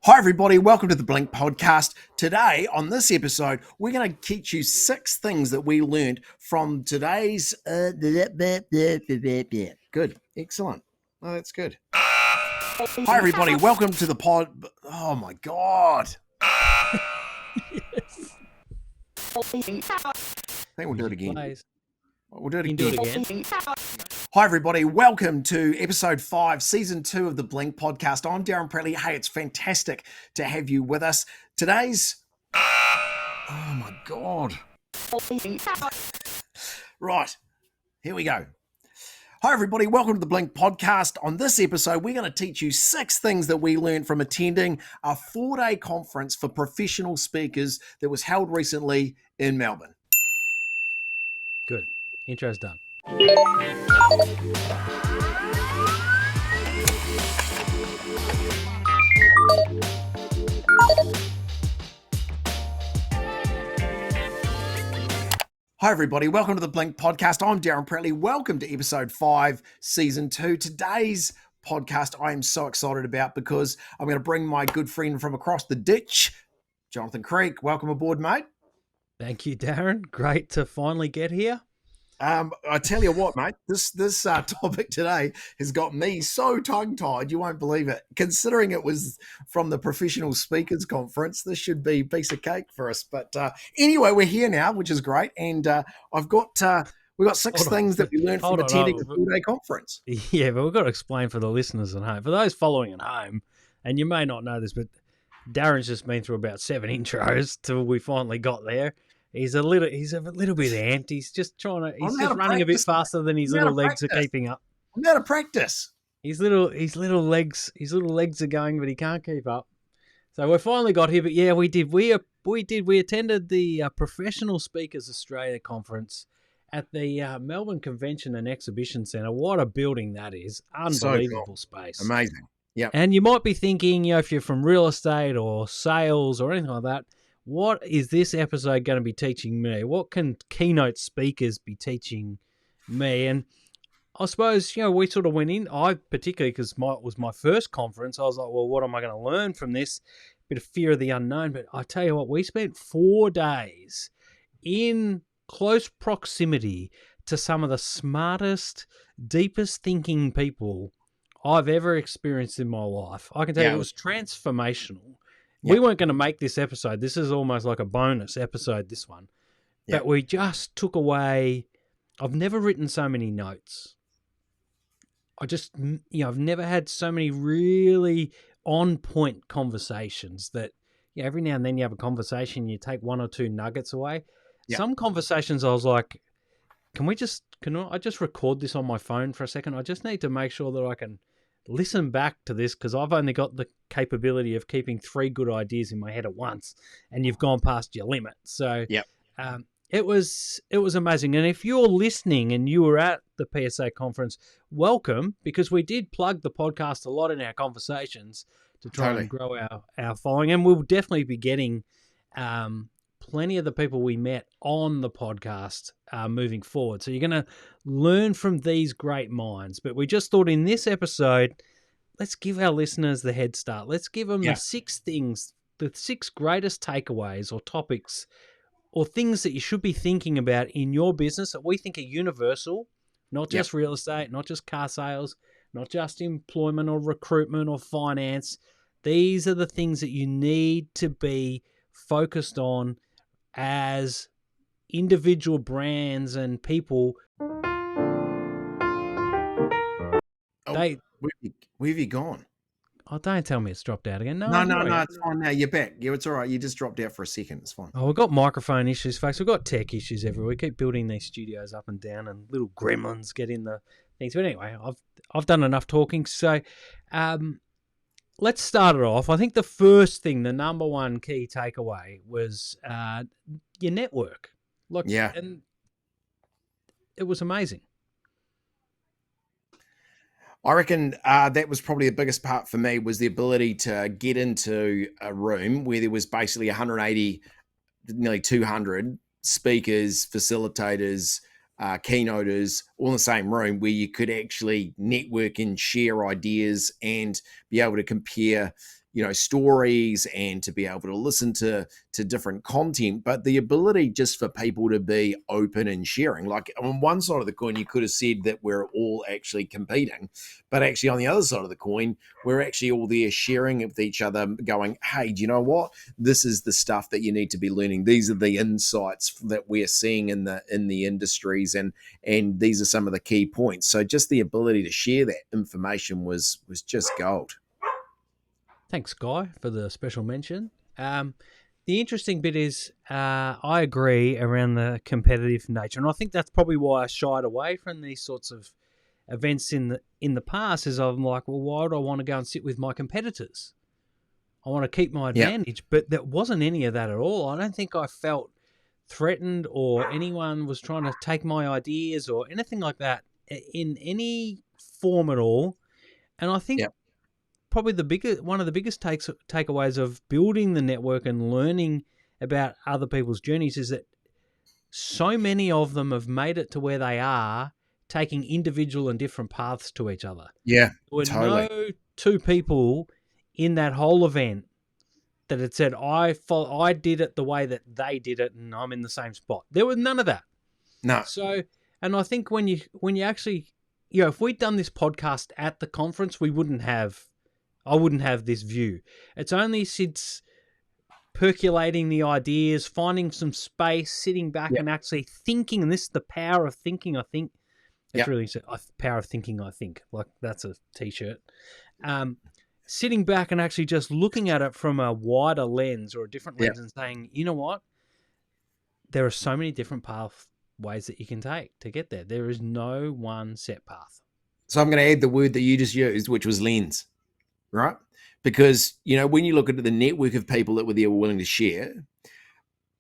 Hi, everybody. Welcome to the Blink Podcast. Today, on this episode, we're going to teach you 6 things that we learned from today's. Good. Excellent. Oh, that's good. Hi, everybody. Welcome to the pod. Oh, my God. Yes. I think we'll do it again. We'll do it You again. can do it again. Hi, everybody. Welcome to episode 5, season 2 of the Blink Podcast. I'm Darren Pratley. Hey, it's fantastic to have you with us. Today's. Oh, my God. Right. Here we go. Hi, everybody. Welcome to the Blink Podcast. On this episode, we're going to teach you 6 things that we learned from attending a 4-day conference for professional speakers that was held recently in Melbourne. Good. Intro's done. Hi, everybody. Welcome to the Blink Podcast. I'm Darren Pratley. Welcome to episode 5, season 2. Today's podcast I am so excited about because I'm going to bring my good friend from across the ditch, Jonathan Creek. Welcome aboard, mate. Thank you, Darren. Great to finally get here. I tell you what, mate, this topic today has got me so tongue-tied, you won't believe it. Considering it was from the Professional Speakers Conference, this should be a piece of cake for us. But anyway, we're here now, which is great. And we've got 6 things that we learned from attending a 4-day conference. Yeah, but we've got to explain for the listeners at home. For those following at home, and you may not know this, but Darren's just been through about 7 intros till we finally got there. He's a little bit amped. He's just running a bit faster than his little legs are keeping up. I'm out of practice. His little legs are going, but he can't keep up. So we finally got here. But yeah, we did. We attended the Professional Speakers Australia conference at the Melbourne Convention and Exhibition Centre. What a building that is! Unbelievable space. Amazing. Yeah. And you might be thinking, if you're from real estate or sales or anything like that, what is this episode going to be teaching me? What can keynote speakers be teaching me? And I suppose, we sort of went in, I particularly, because it was my first conference, I was like, well, what am I going to learn from this? Bit of fear of the unknown. But I tell you what, we spent 4 days in close proximity to some of the smartest, deepest thinking people I've ever experienced in my life. I can tell you it was transformational. Yep. We weren't going to make this episode. This is almost like a bonus episode, this one. Yep. But we just took away... I've never written so many notes. I've never had so many really on-point conversations that, every now and then you have a conversation, you take 1 or 2 nuggets away. Yep. Some conversations I was like, can I just record this on my phone for a second? I just need to make sure that I can listen back to this because I've only got the capability of keeping 3 good ideas in my head at once, and you've gone past your limit. So it was amazing. And if you're listening and you were at the PSA conference, welcome, because we did plug the podcast a lot in our conversations to try and grow our following. And we'll definitely be getting plenty of the people we met on the podcast moving forward. So you're going to learn from these great minds. But we just thought in this episode, let's give our listeners the head start. Let's give them the 6 things, the 6 greatest takeaways or topics or things that you should be thinking about in your business that we think are universal, not just real estate, not just car sales, not just employment or recruitment or finance. These are the things that you need to be focused on as individual brands and people. Where have you gone? Oh, don't tell me it's dropped out again. No, it's fine now. You're back. Yeah, it's all right. You just dropped out for a second. It's fine. Oh, we've got microphone issues, folks. We've got tech issues everywhere. We keep building these studios up and down, and little gremlins get in the things. But anyway, I've done enough talking. So let's start it off. I think the first thing, the number one key takeaway was your network. And it was amazing. I reckon that was probably the biggest part for me, was the ability to get into a room where there was basically 180, nearly 200 speakers, facilitators, keynoters, all in the same room, where you could actually network and share ideas and be able to compare stories and to be able to listen to different content, but the ability just for people to be open and sharing. Like on one side of the coin, you could have said that we're all actually competing, but actually on the other side of the coin, we're actually all there sharing with each other, going, hey, do you know what? This is the stuff that you need to be learning. These are the insights that we're seeing in the industries, and these are some of the key points. So just the ability to share that information was just gold. Thanks, Guy, for the special mention. The interesting bit is I agree around the competitive nature, and I think that's probably why I shied away from these sorts of events in the past. Is I'm like, well, why would I want to go and sit with my competitors? I want to keep my advantage, but there wasn't any of that at all. I don't think I felt threatened or anyone was trying to take my ideas or anything like that in any form at all. And I think probably one of the biggest takeaways of building the network and learning about other people's journeys is that so many of them have made it to where they are, taking individual and different paths to each other. Yeah, There were totally. no two people in that whole event that had said, I did it the way that they did it and I'm in the same spot. There was none of that. No. So, and I think when you actually, if we'd done this podcast at the conference, I wouldn't have this view. It's only since percolating the ideas, finding some space, sitting back and actually thinking, and this is the power of thinking, I think. It's really power of thinking, I think. Like, that's a T-shirt. Sitting back and actually just looking at it from a wider lens or a different lens and saying, you know what? There are so many different pathways that you can take to get there. There is no one set path. So I'm going to add the word that you just used, which was lens, right? Because, when you look at the network of people that were there willing to share,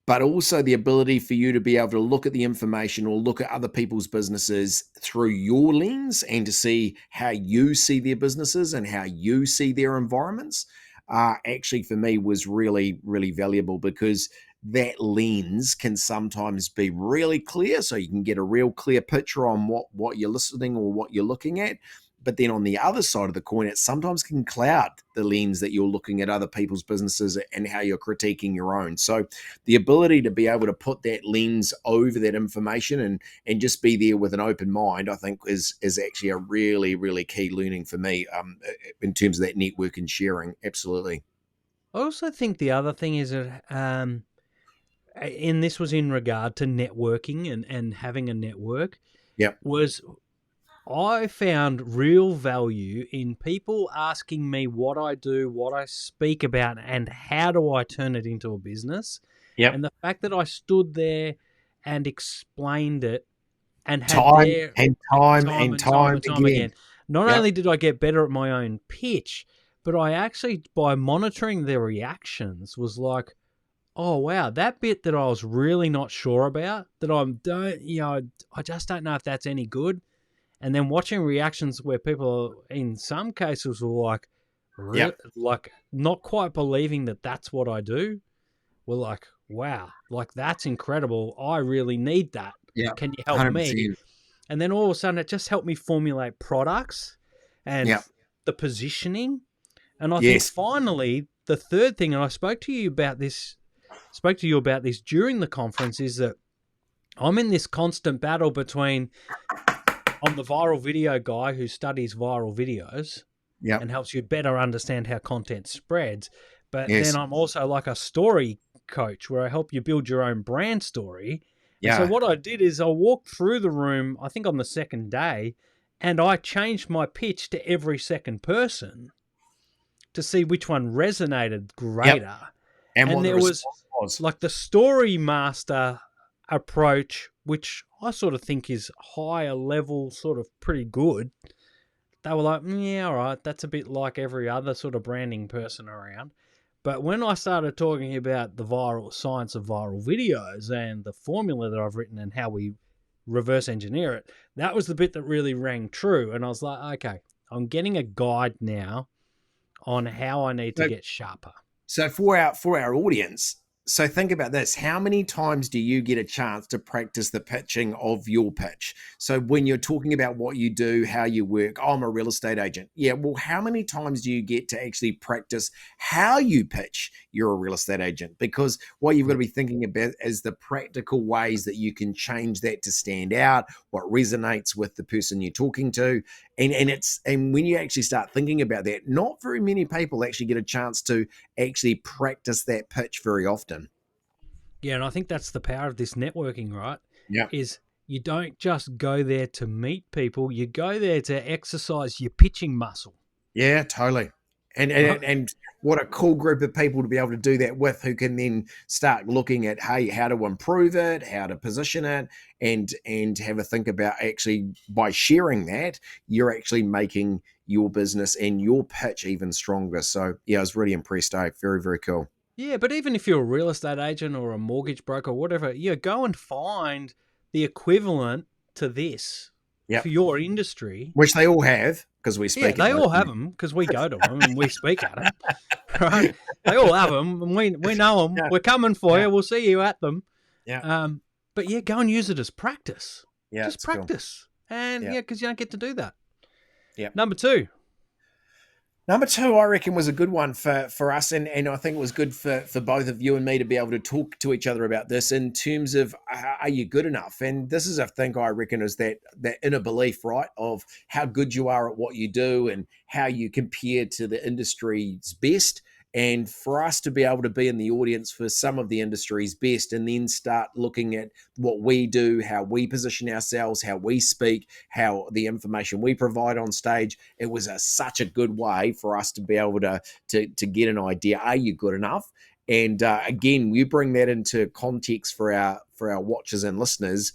but also the ability for you to be able to look at the information or look at other people's businesses through your lens and to see how you see their businesses and how you see their environments, actually for me was really, really valuable, because that lens can sometimes be really clear, so you can get a real clear picture on what you're listening or what you're looking at. But then on the other side of the coin, it sometimes can cloud the lens that you're looking at other people's businesses and how you're critiquing your own. So the ability to be able to put that lens over that information and just be there with an open mind, I think is actually a really, really key learning for me in terms of that network and sharing. Absolutely. I also think the other thing is that, and this was in regard to networking and having a network, was I found real value in people asking me what I do, what I speak about, and how do I turn it into a business. And the fact that I stood there and explained it and had time again. Not only did I get better at my own pitch, but I actually, by monitoring their reactions, was like, oh wow, that bit that I was really not sure about, that I just don't know if that's any good. And then watching reactions where people, in some cases, were like not quite believing that that's what I do. Were like, wow, like that's incredible. I really need that. Yeah. Can you help 100%. me? And then all of a sudden, it just helped me formulate products and the positioning. And I think finally, the third thing, and I spoke to you about this during the conference, is that I'm in this constant battle between, I'm the viral video guy who studies viral videos and helps you better understand how content spreads. But then I'm also like a story coach where I help you build your own brand story. And so what I did is I walked through the room, I think on the second day, and I changed my pitch to every second person to see which one resonated greater. And there was like the story master approach, which I sort of think is higher level, sort of pretty good. They were like, yeah, all right, that's a bit like every other sort of branding person around. But when I started talking about the science of viral videos and the formula that I've written and how we reverse engineer it, that was the bit that really rang true. And I was like, okay, I'm getting a guide now on how I need to get sharper. So for our audience, So think about this. How many times do you get a chance to practice the pitching of your pitch? So when you're talking about what you do, how you work, oh, I'm a real estate agent. Yeah, well, how many times do you get to actually practice how you pitch you're a real estate agent? Because what you've got to be thinking about is the practical ways that you can change that to stand out, what resonates with the person you're talking to. And when you actually start thinking about that, not very many people actually get a chance to actually practice that pitch very often. Yeah, and I think that's the power of this networking, right? Yeah. Is you don't just go there to meet people, you go there to exercise your pitching muscle. Yeah, totally. And Right? and what a cool group of people to be able to do that with, who can then start looking at, hey, how to improve it, how to position it, and have a think about, actually by sharing that, you're actually making your business and your pitch even stronger. So yeah, I was really impressed. Very, very cool. Yeah, but even if you're a real estate agent or a mortgage broker or whatever, go and find the equivalent to this Yeah, for your industry. which they all have, because we Yeah, speak at they most. all have them because we go to them and we speak at them, right? They all have them and we know them. Yeah, We're coming for yeah, you. We'll see you at them. yeah, But yeah, go and use it as practice. yeah. Just It's cool. practice. And Yeah, because you don't get to do that. yeah. Number 2. Number two, I reckon, was a good one for us, and I think it was good for both of you and me to be able to talk to each other about this in terms of, are you good enough? And this is a thing, I reckon, is that inner belief, right, of how good you are at what you do and how you compare to the industry's best. And for us to be able to be in the audience for some of the industry's best, and then start looking at what we do, how we position ourselves, how we speak, how the information we provide on stage, it was such a good way for us to be able to get an idea. Are you good enough? And again, we bring that into context for our watchers and listeners.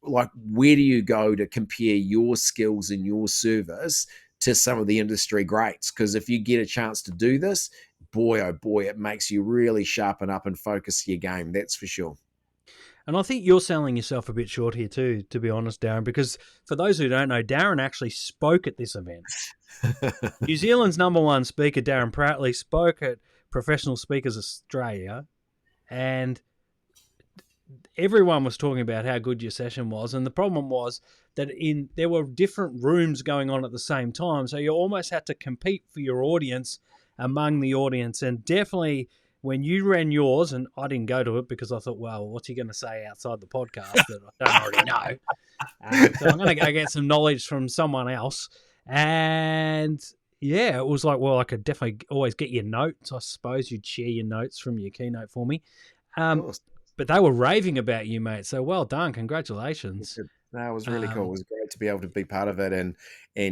Like, where do you go to compare your skills and your service to some of the industry greats? Because if you get a chance to do this, boy, oh boy, it makes you really sharpen up and focus your game. That's for sure. And I think you're selling yourself a bit short here too, to be honest, Darren, because for those who don't know, Darren actually spoke at this event. New Zealand's #1 speaker, Darren Prattley, spoke at Professional Speakers Australia, and everyone was talking about how good your session was. And the problem was that there were different rooms going on at the same time, so you almost had to compete for your audience among the audience. And definitely when you ran yours, and I didn't go to it because I thought, well, what's he going to say outside the podcast that I don't already know? So I'm going to go get some knowledge from someone else. And yeah, it was like, well, I could definitely always get your notes. I suppose you'd share your notes from your keynote for me. But they were raving about you, mate. So well done. Congratulations. No, it was really cool. It was great to be able to be part of it, and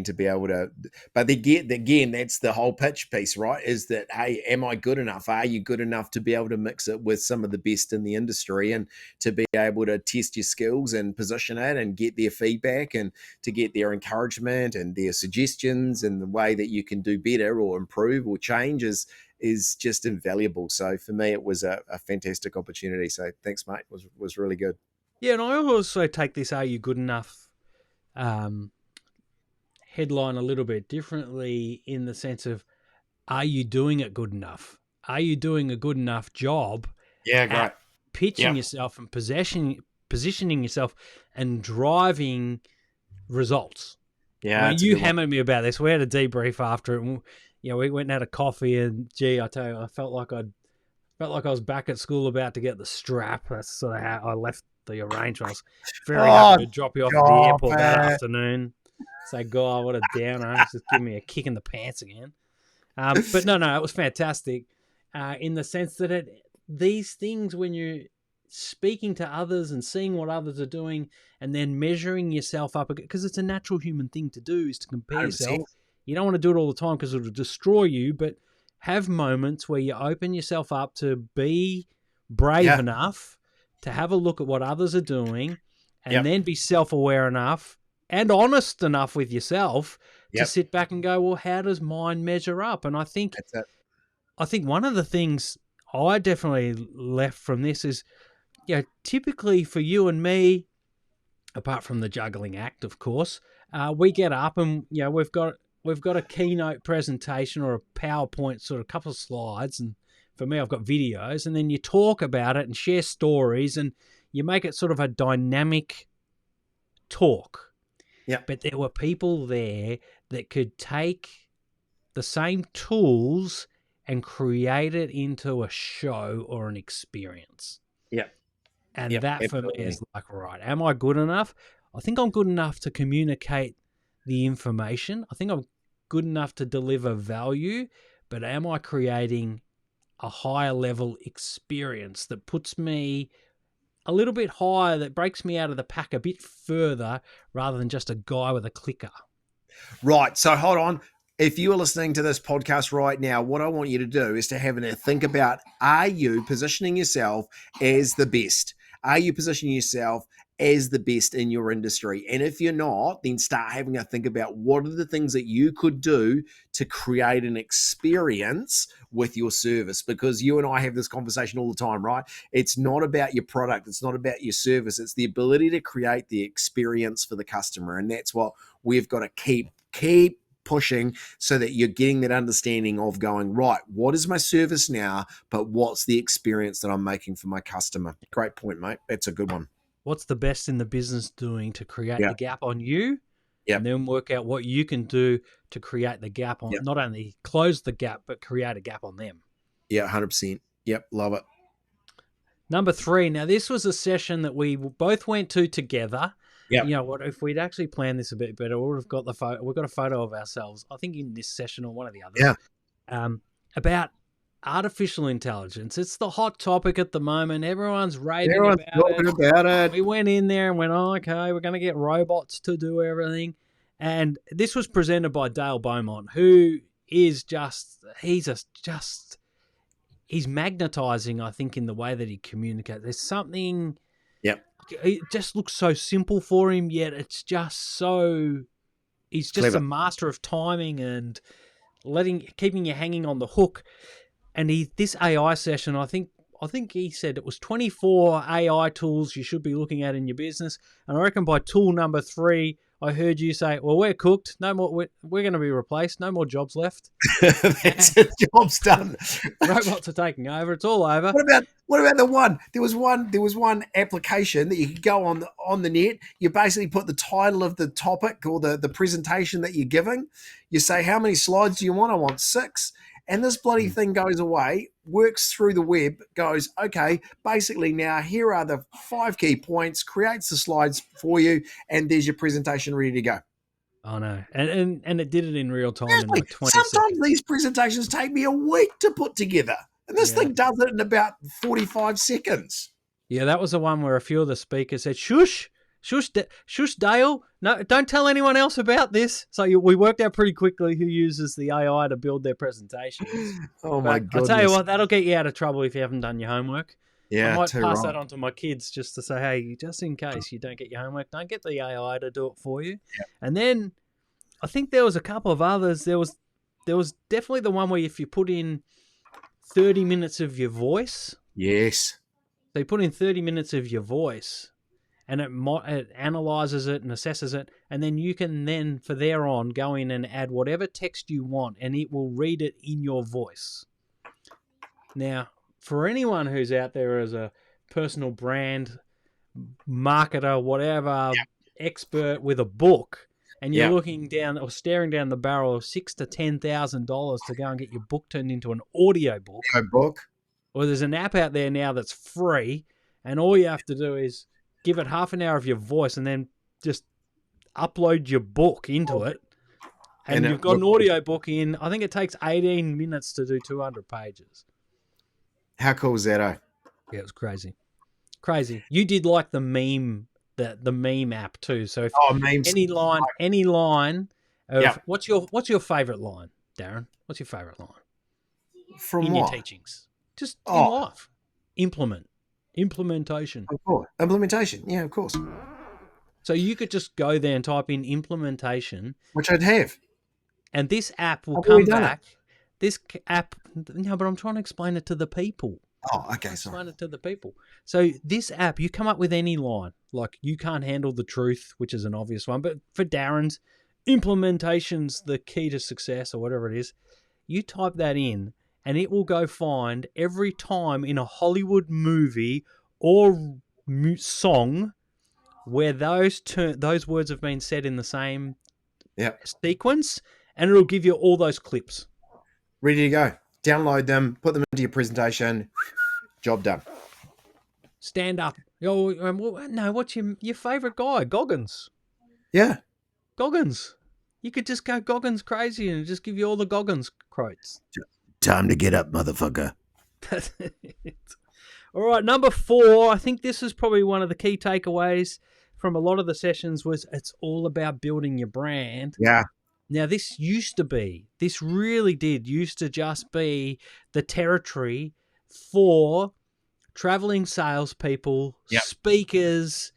to be able to. But again, that's the whole pitch piece, right? Is that, hey, am I good enough? Are you good enough to be able to mix it with some of the best in the industry, and to be able to test your skills and position it and get their feedback, and to get their encouragement and their suggestions, and the way that you can do better or improve or change is just invaluable. So for me, it was a fantastic opportunity. So thanks, mate. It was really good. Yeah, and I also take this "Are you good enough?" Headline a little bit differently, in the sense of, are you doing it good enough? Are you doing a good enough job? Yeah, great. At pitching yourself and positioning yourself and driving results. Yeah, I mean, you hammered me about this. We had a debrief after it. And, we went and had a coffee, and gee, I tell you, I felt like I was back at school about to get the strap. That's sort of how I left the arrangement. I was very happy to drop you off at the airport that afternoon. Say, God, what a downer. Just give me a kick in the pants again. But no, it was fantastic in the sense that these things, when you're speaking to others and seeing what others are doing and then measuring yourself up, because it's a natural human thing to do, is to compare 100%. yourself. You don't want to do it all the time because it'll destroy you, but have moments where you open yourself up to be brave enough to have a look at what others are doing, and then be self-aware enough and honest enough with yourself to sit back and go, well, how does mine measure up? And I think one of the things I definitely left from this is, typically for you and me, apart from the juggling act, of course, we get up and we've got we've got a keynote presentation or a PowerPoint, sort of couple of slides, and for me, I've got videos, and then you talk about it and share stories, and you make it sort of a dynamic talk. Yeah. But there were people there that could take the same tools and create it into a show or an experience. Yeah. And that for me is like, right, am I good enough? I think I'm good enough to communicate the information. I think I'm good enough to deliver value, but am I creating a higher level experience that puts me a little bit higher, that breaks me out of the pack a bit further rather than just a guy with a clicker? Right. So hold on. If you are listening to this podcast right now, what I want you to do is to have a think about, are you positioning yourself as the best? Are you positioning yourself as the best in your industry? And if you're not, then start having a think about what are the things that you could do to create an experience with your service, because you and I have this conversation all the time, right? It's not about your product. It's not about your service. It's the ability to create the experience for the customer. And that's what we've got to keep pushing, so that you're getting that understanding of going, right, what is my service now, but what's the experience that I'm making for my customer? Great point, mate. That's a good one. What's the best in the business doing to create the gap on you? Yeah. And then work out what you can do to create the gap on, not only close the gap, but create a gap on them. Yeah, 100%. Yep, love it. Number 3. Now, this was a session that we both went to together. Yeah. You know what? If we'd actually planned this a bit better, we would have got the photo. We've got a photo of ourselves, I think, in this session or one of the others. Yeah. About artificial intelligence. It's the hot topic at the moment. Everyone's raving about it. We went in there and went, oh, okay, we're going to get robots to do everything. And this was presented by Dale Beaumont, who is he's magnetizing, I think, in the way that he communicates. There's something. Yep. It just looks so simple for him, yet it's just so. He's just a master of timing and keeping you hanging on the hook. And this AI session, I think he said it was 24 AI tools you should be looking at in your business. And I reckon by tool number 3, I heard you say, well, we're cooked. No more. We're going to be replaced. No more jobs left. That's it. Job's done. Robots are taking over. It's all over. What about the one? There was one application that you could go on the net. You basically put the title of the topic or the presentation that you're giving. You say, how many slides do you want? I want 6. And this bloody thing goes away, works through the web, goes, okay, basically now here are the 5 key points, creates the slides for you, and there's your presentation ready to go. Oh, no. And it did it in real time in like 20 Sometimes seconds. These presentations take me a week to put together, and this thing does it in about 45 seconds. Yeah, that was the one where a few of the speakers said, shush, Dale. No, don't tell anyone else about this. So we worked out pretty quickly who uses the AI to build their presentations. Oh, my goodness. I'll tell you what, that'll get you out of trouble if you haven't done your homework. Yeah, I might pass that on to my kids just to say, hey, just in case you don't get your homework, don't get the AI to do it for you. Yeah. And then I think there was a couple of others. There was definitely the one where if you put in 30 minutes of your voice. Yes. So you put in 30 minutes of your voice, and it analyzes it and assesses it, and then you can then, for there on, go in and add whatever text you want, and it will read it in your voice. Now, for anyone who's out there as a personal brand marketer, whatever, expert with a book, and you're looking down or staring down the barrel of $6,000 to $10,000 to go and get your book turned into an audio book. Well, there's an app out there now that's free, and all you have to do is give it half an hour of your voice and then just upload your book into it. And you've got an audio book in, I think it takes 18 minutes to do 200 pages. How cool is that, eh? Yeah, it was crazy. Crazy. You did like the meme, the meme app too. So if any line of what's your favorite line, Darren? What's your favorite line? From in what? Your teachings. Just in life. Implementation. Of course. Implementation. Yeah, of course. So you could just go there and type in implementation. Which I'd have. And this app will come back. This app, no, but I'm trying to explain it to the people. Oh, okay, sorry. Explain it to the people. So this app, you come up with any line. Like, you can't handle the truth, which is an obvious one. But for Darren's, implementation's the key to success, or whatever it is. You type that in, and it will go find every time in a Hollywood movie or song where those words have been said in the same sequence, and it'll give you all those clips. Ready to go. Download them, put them into your presentation. Job done. Stand up. Oh, no, what's your favourite guy? Goggins. Yeah. Goggins. You could just go Goggins crazy and just give you all the Goggins quotes. Time to get up, motherfucker. That's it. All right, number 4. I think this is probably one of the key takeaways from a lot of the sessions was it's all about building your brand. Yeah. Now, this really did used to just be the territory for traveling salespeople, speakers,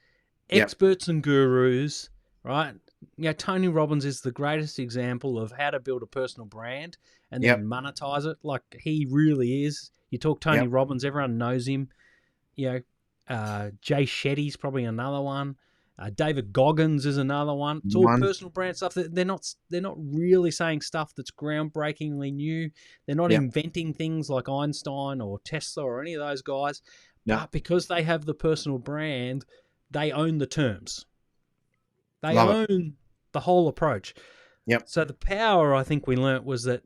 experts and gurus, right? Yeah, Tony Robbins is the greatest example of how to build a personal brand and then monetize it. Like he really is. You talk Tony Robbins, everyone knows him. You know, Jay Shetty's probably another one. David Goggins is another one. It's all personal brand stuff. They're not really saying stuff that's groundbreakingly new. They're not inventing things like Einstein or Tesla or any of those guys. But because they have the personal brand, they own the terms. They own the whole approach. Yep. So the power I think we learnt was that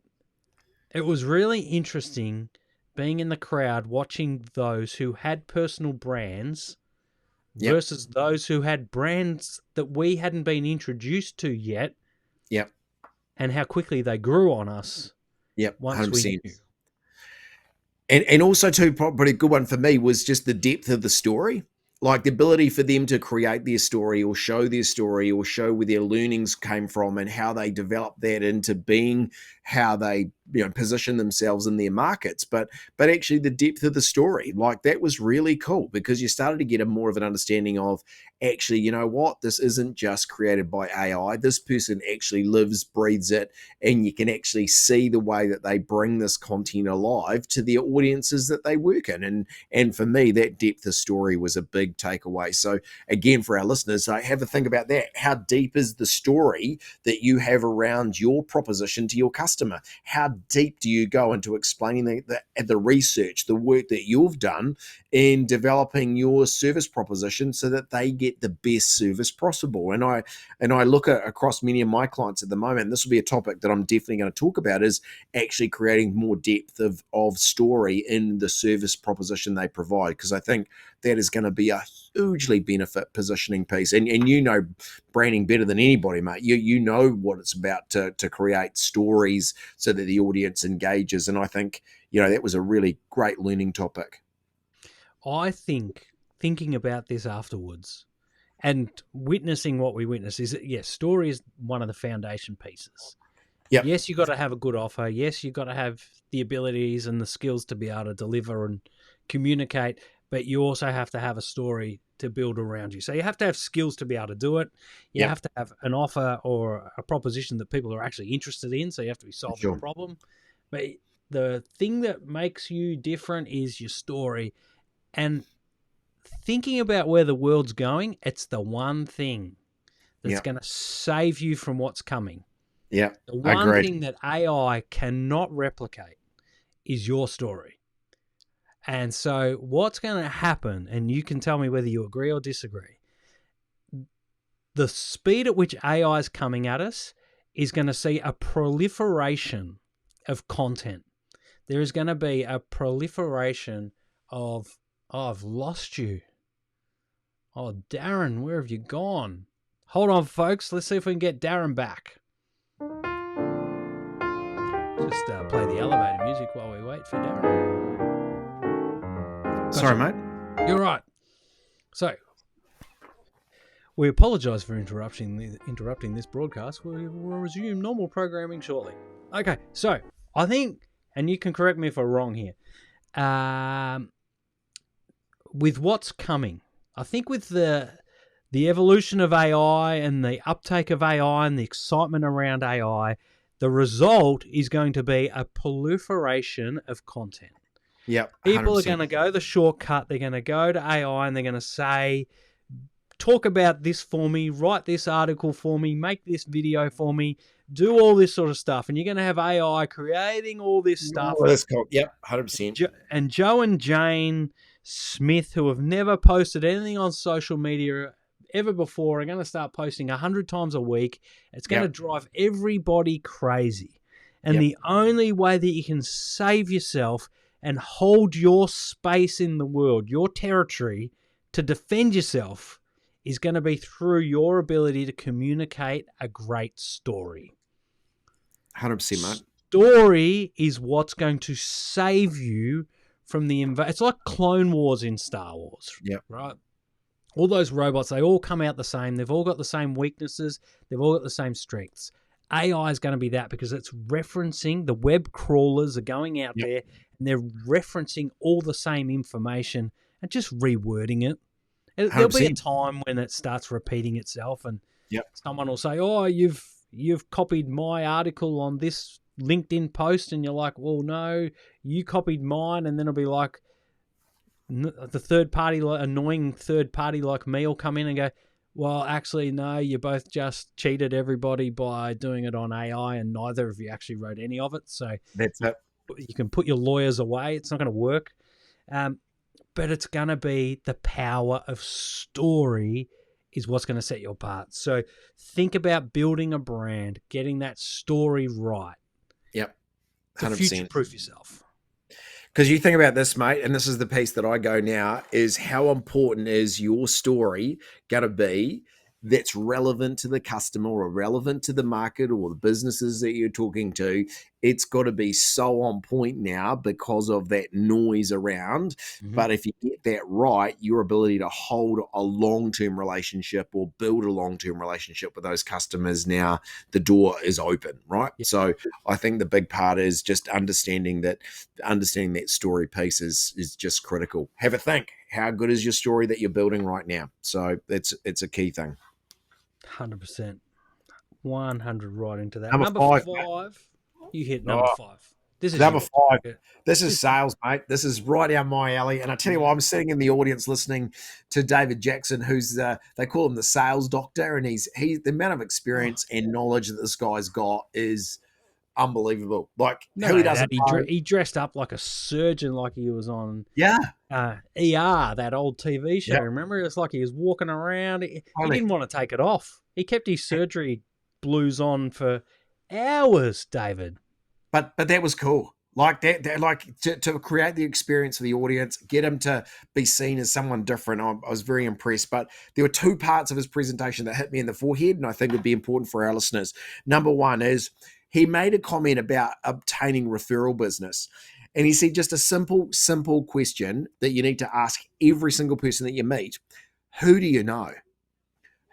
it was really interesting being in the crowd watching those who had personal brands versus those who had brands that we hadn't been introduced to yet. Yep. And how quickly they grew on us. Yep. Once 100%. we knew. And also too, probably a good one for me was just the depth of the story. Like the ability for them to create their story or show their story or show where their learnings came from and how they developed that into being how they position themselves in their markets. But actually the depth of the story, like that was really cool because you started to get a more of an understanding of actually, you know what, this isn't just created by AI. This person actually lives, breathes it, and you can actually see the way that they bring this content alive to the audiences that they work in. And for me, that depth of story was a big takeaway. So again, for our listeners, have a think about that. How deep is the story that you have around your proposition to your customer? How deep do you go into explaining the research, the work that you've done in developing your service proposition so that they get the best service possible? And I look at across many of my clients at the moment, this will be a topic that I'm definitely going to talk about, is actually creating more depth of story in the service proposition they provide, because I think that is going to be a hugely benefit positioning piece. And you know branding better than anybody, mate. You know what it's about to create stories so that the audience engages. And I think, that was a really great learning topic. I think thinking about this afterwards and witnessing what we witness is, yes, story is one of the foundation pieces. Yep. Yes, you've got to have a good offer. Yes, you've got to have the abilities and the skills to be able to deliver and communicate, but you also have to have a story to build around you. So you have to have skills to be able to do it. You have to have an offer or a proposition that people are actually interested in, so you have to be solving a problem. But the thing that makes you different is your story. And thinking about where the world's going, it's the one thing that's going to save you from what's coming. Yeah, the one thing that AI cannot replicate is your story. And so what's going to happen, and you can tell me whether you agree or disagree, the speed at which AI is coming at us is going to see a proliferation of content. There is going to be a proliferation of, I've lost you. Oh, Darren, where have you gone? Hold on, folks. Let's see if we can get Darren back. Just play the elevator music while we wait for Darren. Sorry, mate. You're right. So, we apologise for interrupting this broadcast. We will resume normal programming shortly. Okay, so I think, and you can correct me if I'm wrong here, with what's coming, I think with the evolution of AI and the uptake of AI and the excitement around AI, the result is going to be a proliferation of content. Yep. 100%. People are going to go the shortcut. They're going to go to AI and they're going to say, talk about this for me, write this article for me, make this video for me, do all this sort of stuff. And you're going to have AI creating all this stuff. Oh, that's cool. Yep, 100%. And Joe and Jane Smith, who have never posted anything on social media ever before, are going to start posting 100 times a week. It's going to drive everybody crazy. And the only way that you can save yourself and hold your space in the world, your territory, to defend yourself is going to be through your ability to communicate a great story. 100%, mate. Story is what's going to save you from the it's like Clone Wars in Star Wars, right? All those robots, they all come out the same. They've all got the same weaknesses. They've all got the same strengths. AI is going to be that because it's referencing, the web crawlers are going out there and they're referencing all the same information and just rewording it. There'll be a time when it starts repeating itself and someone will say, oh, you've copied my article on this LinkedIn post, and you're like, well, no, you copied mine. And then it'll be like the third party, annoying third party like me will come in and go, well, actually, no, you both just cheated everybody by doing it on AI and neither of you actually wrote any of it. So that's it. You can put your lawyers away. It's not going to work. But it's going to be the power of story is what's going to set you apart. So think about building a brand, getting that story right. Yep. 100%. To future-proof yourself. Because you think about this, mate, and this is the piece that I go now, is how important is your story going to be that's relevant to the customer or relevant to the market or the businesses that you're talking to. It's got to be so on point now because of that noise around. Mm-hmm. But if you get that right, your ability to hold a long-term relationship or build a long-term relationship with those customers, now the door is open, right? Yeah. So I think the big part is just understanding that story piece is just critical. Have a think. How good is your story that you're building right now? So it's a key thing. 100%. 100 right into that. Number five. You hit number 5. This is number 5. This is sales, mate. This is right down my alley. And I tell you what, I'm sitting in the audience listening to David Jackson, who's they call him the sales doctor, and he's the amount of experience and knowledge that this guy's got is unbelievable. Like, who doesn't know? He dressed up like a surgeon, like he was on ER, that old TV show. Remember, it's like he was walking around. He didn't want to take it off. He kept his surgery blues on for hours, David. But that was cool. Like that like to create the experience for the audience, get him to be seen as someone different. I was very impressed. But there were 2 parts of his presentation that hit me in the forehead, and I think would be important for our listeners. Number 1 is he made a comment about obtaining referral business. And he said just a simple question that you need to ask every single person that you meet. Who do you know?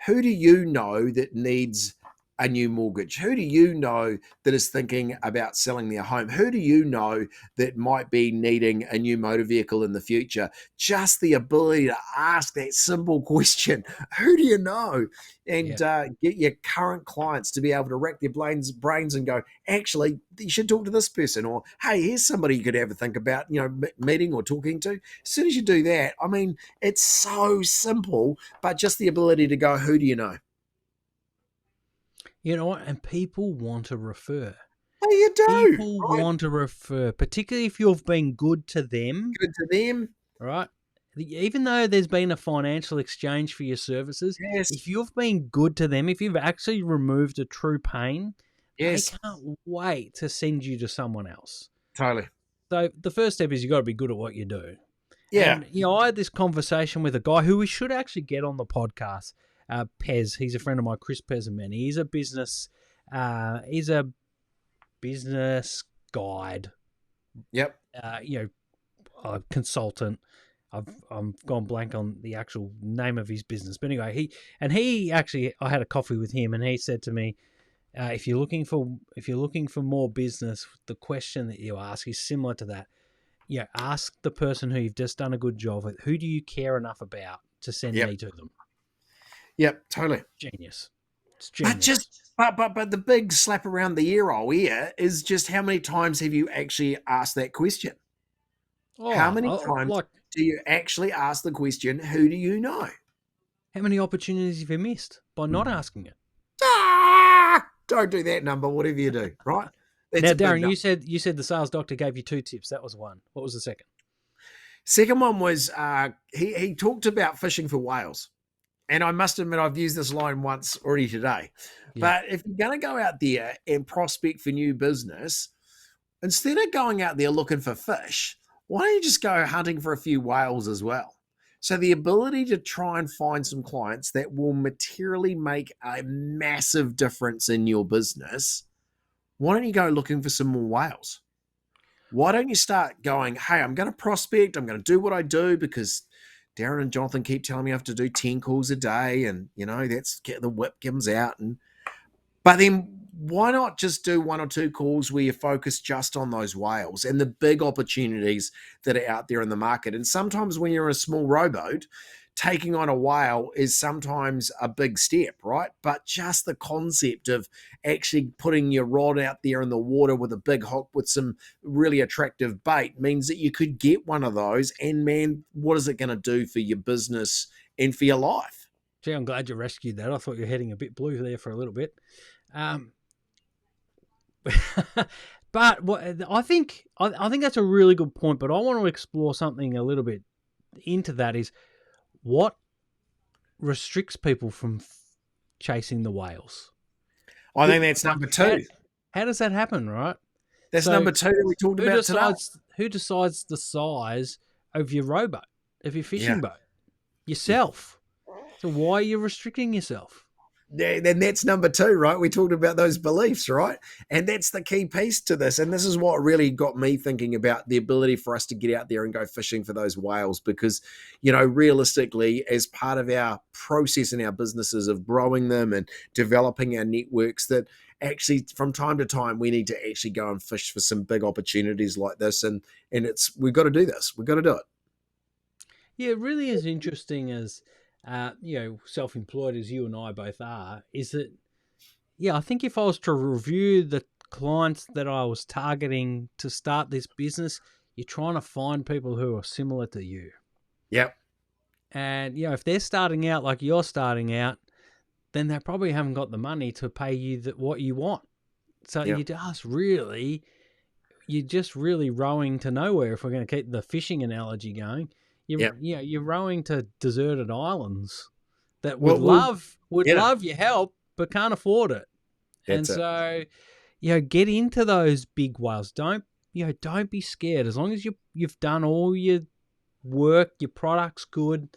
Who do you know that needs a new mortgage? Who do you know that is thinking about selling their home? Who do you know that might be needing a new motor vehicle in the future? Just the ability to ask that simple question, who do you know? And get your current clients to be able to rack their brains and go, actually, you should talk to this person, or, hey, here's somebody you could ever think about, meeting or talking to. As soon as you do that, I mean, it's so simple, but just the ability to go, who do you know? You know what? And people want to refer. Oh, you do. People want to refer, particularly if you've been good to them. Good to them. Right? Even though there's been a financial exchange for your services, if you've been good to them, if you've actually removed a true pain, they can't wait to send you to someone else. Totally. So the first step is you've got to be good at what you do. Yeah. And, I had this conversation with a guy who we should actually get on the podcast. Pez, he's a friend of mine, Chris Pezzamani. He's a business guide. Yep. Consultant. I've gone blank on the actual name of his business, but anyway, he actually, I had a coffee with him, and he said to me, if you're looking for more business, the question that you ask is similar to that. Ask the person who you've just done a good job with, who do you care enough about to send me to them? Yep, totally. Genius. It's genius. But the big slap around the ear hole here is just how many times have you actually asked that question? How many times do you actually ask the question, who do you know? How many opportunities have you missed by not asking it? Don't do that number, whatever you do, right? That's now, a big Darren, number. you said the sales doctor gave you 2 tips. That was one. What was the second? Second one was he talked about fishing for whales. And I must admit, I've used this line once already today. Yeah. But if you're going to go out there and prospect for new business, instead of going out there looking for fish, why don't you just go hunting for a few whales as well? So the ability to try and find some clients that will materially make a massive difference in your business, why don't you go looking for some more whales? Why don't you start going, hey, I'm going to prospect, I'm going to do what I do because Darren and Jonathan keep telling me I have to do 10 calls a day and, that's get the whip comes out. But then why not just do 1 or 2 calls where you focus just on those whales and the big opportunities that are out there in the market? And sometimes when you're in a small rowboat, taking on a whale is sometimes a big step, right? But just the concept of actually putting your rod out there in the water with a big hook with some really attractive bait means that you could get one of those. And man, what is it going to do for your business and for your life? Gee, I'm glad you rescued that. I thought you were heading a bit blue there for a little bit. But I think that's a really good point. But I want to explore something a little bit into that is what restricts people from chasing the whales. I think that's number 2. How does that happen, right? That's number 2 that we talked about today. Who decides the size of your rowboat, of your fishing boat? Yourself. So why are you restricting yourself? Then that's number 2, right? We talked about those beliefs, right? And that's the key piece to this. And this is what really got me thinking about the ability for us to get out there and go fishing for those whales because, realistically, as part of our process in our businesses of growing them and developing our networks, that actually from time to time we need to actually go and fish for some big opportunities like this. And we've got to do this. We've got to do it. Yeah, it really is interesting as self-employed as you and I both are, is that, I think if I was to review the clients that I was targeting to start this business, you're trying to find people who are similar to you. Yep. And, if they're starting out like you're starting out, then they probably haven't got the money to pay you what you want. So you're just really rowing to nowhere if we're going to keep the fishing analogy going. You're rowing to deserted islands that would love your help but can't afford it. Get into those big whales. Don't be scared. As long as you've done all your work, your product's good,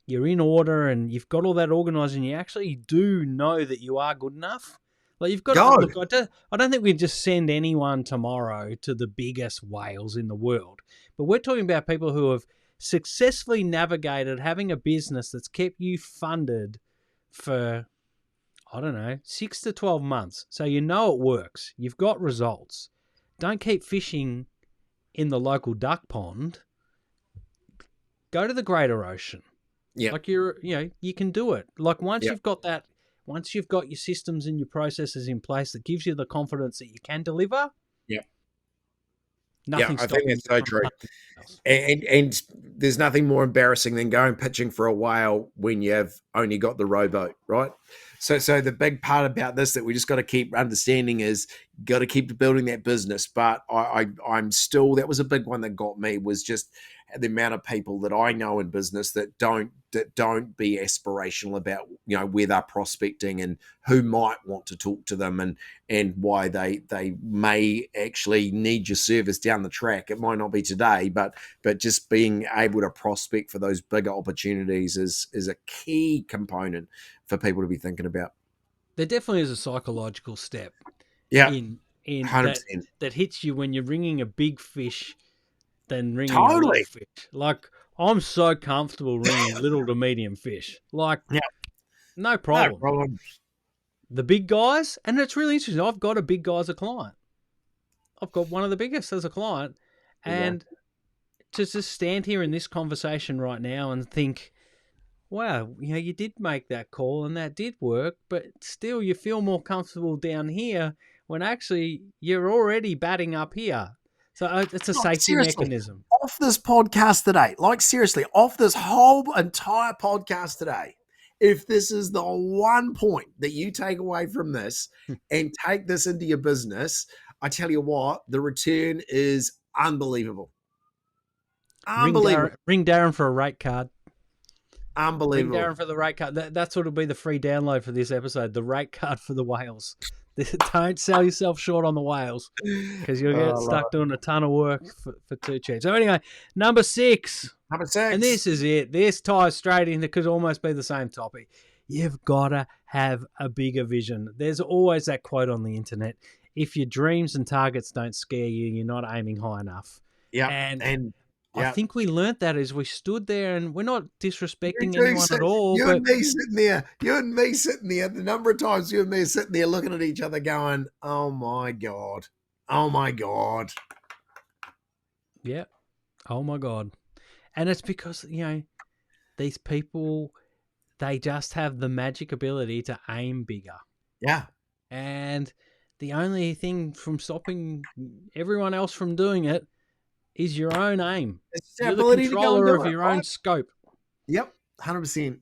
you're in order, and you've got all that organised, and you actually do know that you are good enough. Like you've got to look. I don't think we'd just send anyone tomorrow to the biggest whales in the world. But we're talking about people who have successfully navigated having a business that's kept you funded for, 6 to 12 months. So you know it works. You've got results. Don't keep fishing in the local duck pond. Go to the greater ocean. Yeah. Like you can do it. Like once you've got your systems and your processes in place that gives you the confidence that you can deliver. Yeah. Nothing. I think that's so true. And there's nothing more embarrassing than going pitching for a whale when you've only got the rowboat, right? So the big part about this that we just got to keep understanding is got to keep building that business. But I'm still, that was a big one that got me, was just the amount of people that I know in business that don't be aspirational about where they're prospecting and who might want to talk to them and why they may actually need your service down the track. It might not be today, but just being able to prospect for those bigger opportunities is a key component for people to be thinking about. There definitely is a psychological step. Yeah, in 100%. that hits you when you're ringing a big fish than ringing a little fish. Like I'm so comfortable ringing little to medium fish. Like no problem. No problem. The big guys, and it's really interesting. I've got a big guy as a client. I've got one of the biggest as a client, and to just stand here in this conversation right now and think, wow, you did make that call and that did work, but still you feel more comfortable down here when actually you're already batting up here. So it's a Like, safety seriously, mechanism. off this podcast today, like seriously, off this whole entire podcast today, if this is the one point that you take away from this and take this into your business, I tell you what, the return is unbelievable. Unbelievable. Ring Darren for a rate card. Ring Unbelievable. Darren for the rate card. That's what'll be the free download for this episode. The rate card for the whales. Don't sell yourself short on the whales because you'll get stuck doing a ton of work for too cheap. So anyway, number 6. Number 6. And this is it. This ties straight in. It could almost be the same topic. You've got to have a bigger vision. There's always that quote on the internet. If your dreams and targets don't scare you, you're not aiming high enough. Yeah. And I think we learnt that as we stood there, and we're not disrespecting You anyone at all. You and me sitting there. The number of times you and me are sitting there looking at each other going, oh my God. Oh my God. Yeah. Oh my God. And it's because, these people, they just have the magic ability to aim bigger. Yeah. And the only thing from stopping everyone else from doing it is your own aim. You're the controller of your own scope. Yep, 100%.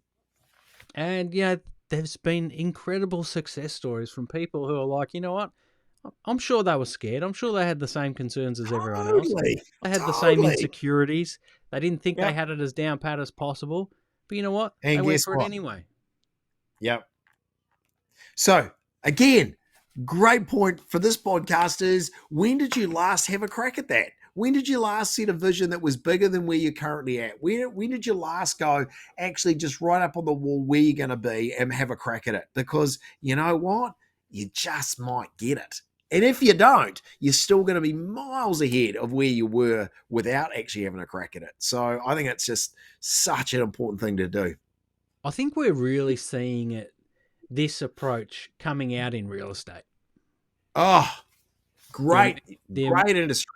And, there's been incredible success stories from people who are like, you know what? I'm sure they were scared. I'm sure they had the same concerns as everyone else. They had the same insecurities. They didn't think they had it as down pat as possible. But you know what? And they went for it anyway. Yep. So, again, great point for this podcast is, when did you last have a crack at that? When did you last set a vision that was bigger than where you're currently at? When did you last go actually just right up on the wall where you're going to be and have a crack at it? Because you know what? You just might get it. And if you don't, you're still going to be miles ahead of where you were without actually having a crack at it. So I think it's just such an important thing to do. I think we're really seeing this approach coming out in real estate. Oh, great industry.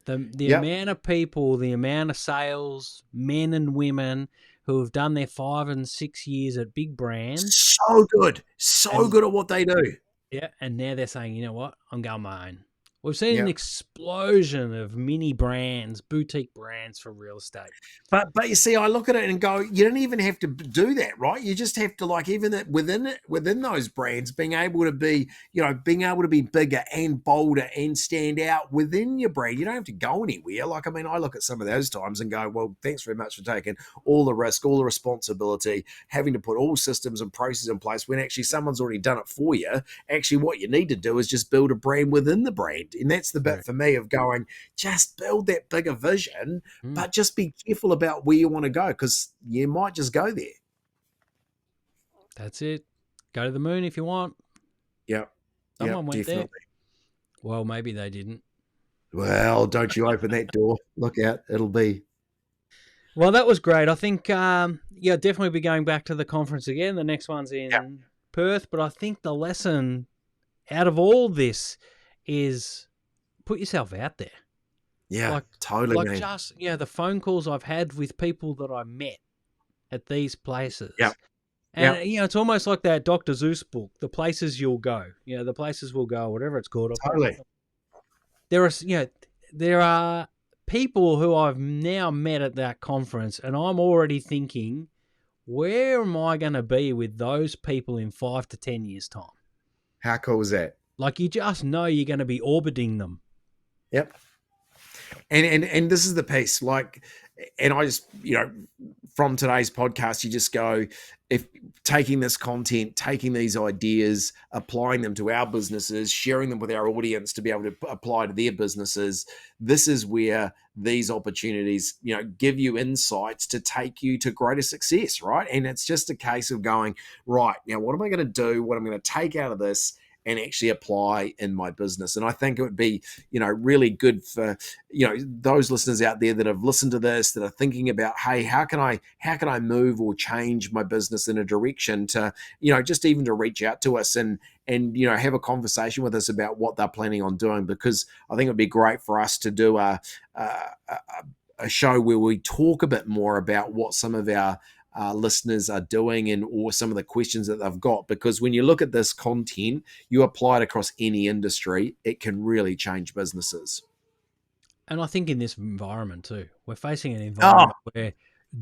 The amount of people, the amount of sales, men and women who have done their 5 and 6 years at big brands. So good at what they do. Yeah, and now they're saying, you know what, I'm going my own. We've seen an explosion of mini brands, boutique brands for real estate. But you see, I look at it and go, you don't even have to do that, right? You just have to, like, even within those brands, being able to be bigger and bolder and stand out within your brand. You don't have to go anywhere. Like, I mean, I look at some of those times and go, well, thanks very much for taking all the risk, all the responsibility, having to put all systems and processes in place when actually someone's already done it for you. Actually, what you need to do is just build a brand within the brand. And that's the bit for me of going, just build that bigger vision, but just be careful about where you want to go, because you might just go there. That's it. Go to the moon if you want. Yep. Someone went there. Well, maybe they didn't. Well, don't you open that door. Look out. It'll be. Well, that was great. I think, definitely be going back to the conference again. The next one's in Perth. But I think the lesson out of all this is put yourself out there. Yeah, totally. Like, just, the phone calls I've had with people that I met at these places. Yeah. And, it's almost like that Dr. Seuss book, The Places You'll Go. The Places Will Go, whatever it's called. Totally. There are people who I've now met at that conference, and I'm already thinking, where am I going to be with those people in 5 to 10 years' time? How cool is that? Like, you just know you're going to be orbiting them. Yep. And this is the piece, like, and I just, from today's podcast, you just go, if taking this content, taking these ideas, applying them to our businesses, sharing them with our audience to be able to apply to their businesses, this is where these opportunities, give you insights to take you to greater success, right? And it's just a case of going, right, now what am I going to do? What I'm going to take out of this and actually apply in my business. And I think it would be, really good for, those listeners out there that have listened to this, that are thinking about, hey, how can I move or change my business in a direction to, just even to reach out to us and have a conversation with us about what they're planning on doing, because I think it'd be great for us to do a show where we talk a bit more about what some of our listeners are doing or some of the questions that they've got, because when you look at this content, you apply it across any industry, it can really change businesses. And I think in this environment too, we're facing an environment where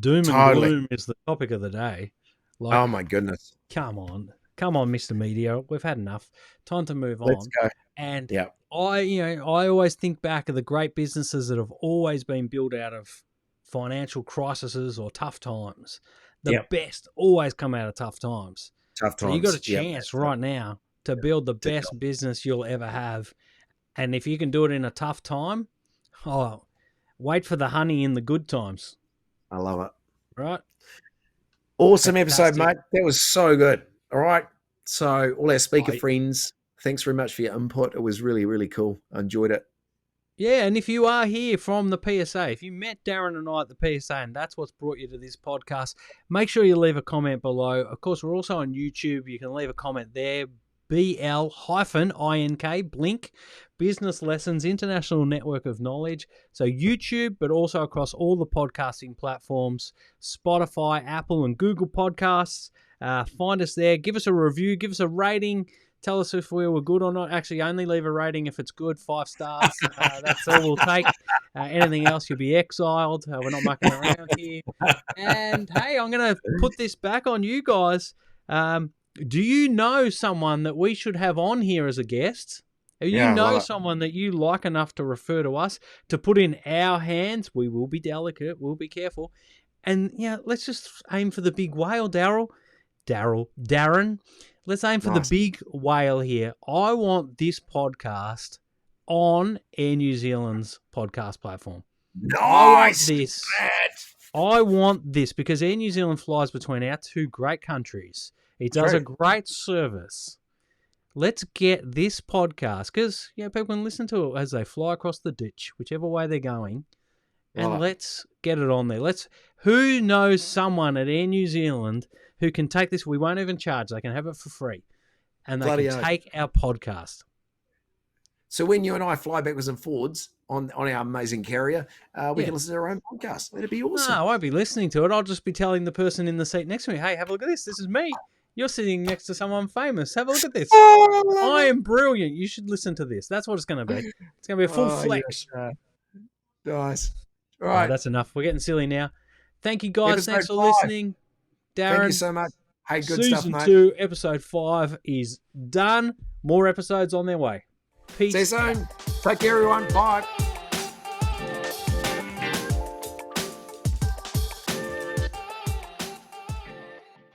doom and gloom is the topic of the day. Like, oh my goodness. Come on, Mr. Media. We've had enough. Time to move Let's on. go. And I always think back of the great businesses that have always been built out of financial crises or tough times. The best always come out of tough times. So you got a chance right now to build the best business you'll ever have. And if you can do it in a tough time, wait for the honey in the good times. I love it. Right? Awesome episode, mate. That was so good. All right. So all our speaker friends, thanks very much for your input. It was really, really cool. I enjoyed it. Yeah, and if you are here from the PSA, if you met Darren and I at the PSA and that's what's brought you to this podcast, make sure you leave a comment below. Of course, we're also on YouTube. You can leave a comment there. BL-INK, Blink, Business Lessons, International Network of Knowledge. So YouTube, but also across all the podcasting platforms, Spotify, Apple, and Google Podcasts. Find us there. Give us a review. Give us a rating. Tell us if we were good or not. Actually, only leave a rating if it's good, 5 stars. That's all we'll take. Anything else, you'll be exiled. We're not mucking around here. And, hey, I'm going to put this back on you guys. Do you know someone that we should have on here as a guest? You know someone that you like enough to refer to us, to put in our hands? We will be delicate. We'll be careful. And, let's just aim for the big whale, Darren. Let's aim for the big whale here. I want this podcast on Air New Zealand's podcast platform. Nice. I want this because Air New Zealand flies between our two great countries. It does a great service. Let's get this podcast because people can listen to it as they fly across the ditch, whichever way they're going, and let's get it on there. Who knows someone at Air New Zealand who can take this? We won't even charge; they can have it for free, and they can take our podcast. So when you and I fly backwards and forwards on our amazing carrier, we can listen to our own podcast. That'd be awesome. No, I won't be listening to it. I'll just be telling the person in the seat next to me, "Hey, have a look at this. This is me. You're sitting next to someone famous. Have a look at this. I am brilliant. You should listen to this." That's what it's going to be. It's going to be a full flex. Nice. All right. That's enough. We're getting silly now. Thank you, guys. Thanks for listening. Darren. Thank you so much. Hey, good stuff, mate. Season 2, episode 5 is done. More episodes on their way. Peace. See you soon. Take care, everyone. Bye.